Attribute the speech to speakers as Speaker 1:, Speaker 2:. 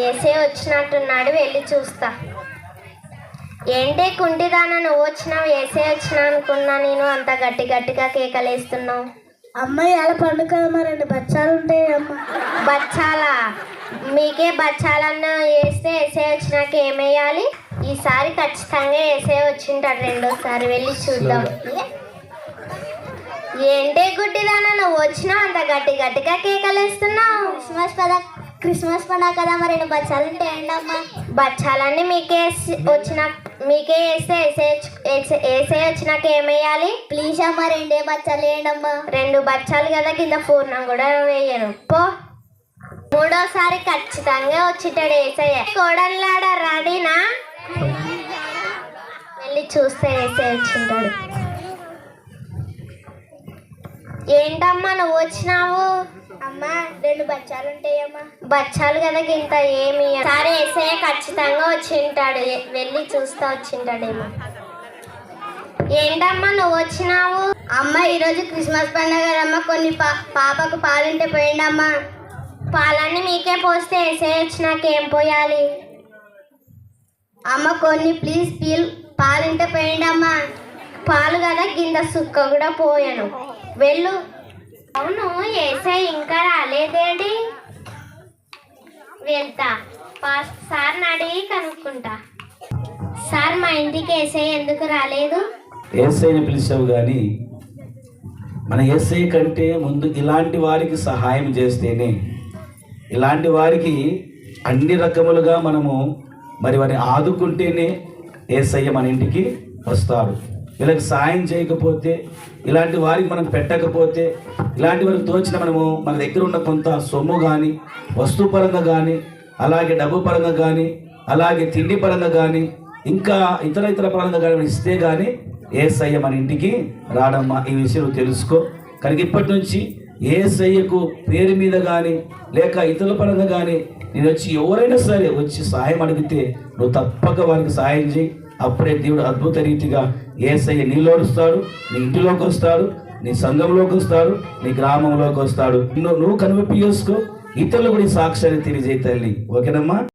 Speaker 1: ఏసే వచ్చినట్టున్నాడు, వెళ్ళి చూస్తా. ఏంటే కుంటిదాన, నువ్వు వచ్చినావు, ఏసే వచ్చినా అనుకున్నా నేను. అంత గట్టి గట్టిగా కేకలేస్తున్నావు.
Speaker 2: అమ్మాయి అలా పండుగ కదా, మరి 2 బచ్చాలు ఉంటాయి అమ్మ.
Speaker 1: బచ్చాలా? మీకే బచ్చాలన్నా వేస్తే ఏసే వచ్చినాక ఏమేయాలి? ఈసారి ఖచ్చితంగా ఏసే వచ్చింటాడు రెండోసారి, వెళ్ళి చూద్దాం. ఏంటే గుడ్డిదానా, నువ్వు వచ్చినావు, అంత గట్టి గట్టిగా కేకలేస్తున్నావు.
Speaker 2: క్రిస్మస్ పండుగ కదా, మరి 2 బచ్చాలు ఉంటాయండి అమ్మ.
Speaker 1: బచ్చాలన్నీ మీకే వేస్తే ఏసే వచ్చినాక ఏమేయాలి?
Speaker 2: ప్లీజ్ అమ్మ 2 బచ్చాలు వేయండి అమ్మ.
Speaker 1: 2 బచ్చాలు కదా, కింద పూర్ణం కూడా వేయను పో. 3వసారి ఖచ్చితంగా వచ్చిటాడు ఏసయ్య. కోడల్లాడ రెడీనా? వెళ్ళి చూస్తే ఏసే వచ్చింటాడు. ఏంటమ్మా నువ్వు వచ్చినావు?
Speaker 2: అమ్మా 2 బచ్చాలు ఉంటాయమ్మా.
Speaker 1: బచ్చాలు కదా, ఇంత ఏమి. సరే ఏసయ్య ఖచ్చితంగా వచ్చింటాడు, వెళ్ళి చూస్తా వచ్చింటాడేమో. ఏంటమ్మా నువ్వు వచ్చినావు?
Speaker 2: అమ్మ ఈరోజు క్రిస్మస్ పండుగ కదమ్మా, కొన్ని పాపకు పాలుంటే పోయండి అమ్మా.
Speaker 1: పాలన్నీ మీకే పోస్తే ఏసయ్య వచ్చినాక ఏం పోయాలి?
Speaker 2: అమ్మ కొన్ని ప్లీజ్ పాలుంటే పోయండి అమ్మా.
Speaker 1: పాలు కదా, కింద సుక్క కూడా పోయాను, వెళ్ళు. అవును, ఏసై ఇంకా రాలేదేంటి? వెళ్తా, సార్ని అడిగి కనుక్కుంటా. సార్, మా ఇంటికి ఏసై ఎందుకు రాలేదు?
Speaker 3: ఏసైని పిలిచావు కానీ మన ఏసై కంటే ముందు ఇలాంటి వారికి సహాయం చేస్తేనే, ఇలాంటి వారికి అన్ని రకములుగా మనము వారిని ఆదుకుంటేనే ఏసయ్య మన ఇంటికి వస్తారు. వీళ్ళకి సాయం చేయకపోతే, ఇలాంటి వారికి మనం పెట్టకపోతే, ఇలాంటి వారికి తోచిన మనము మన దగ్గర ఉన్న కొంత సొమ్ము కానీ, వస్తుపరంగా కానీ, అలాగే డబ్బు పరంగా కానీ, అలాగే తిండి పరంగా కానీ, ఇంకా ఇతర పరంగా కానీ ఇస్తే కానీ ఏసయ్య మన ఇంటికి రాడమ్మా. ఈ విషయం తెలుసుకో. కనుక ఇప్పటి నుంచి ఏసయ్యకు పేరు మీద కానీ లేక ఇతరుల పరంగా కానీ నేను వచ్చి ఎవరైనా సరే వచ్చి సహాయం అడిగితే నువ్వు తప్పక వారికి సహాయం చేయి. అప్పుడే దేవుడు అద్భుత రీతిగా ఏసయ్య నీలో వస్తాడు, నీ ఇంటిలోకి వస్తాడు, నీ సంఘంలోకి వస్తాడు, నీ గ్రామంలోకి వస్తాడు. నువ్వు కనువిప్పి చేసుకో, ఇతరులు కూడా ఈ సాక్ష్యాన్ని తెలియజేయి తల్లి. ఓకేనమ్మా?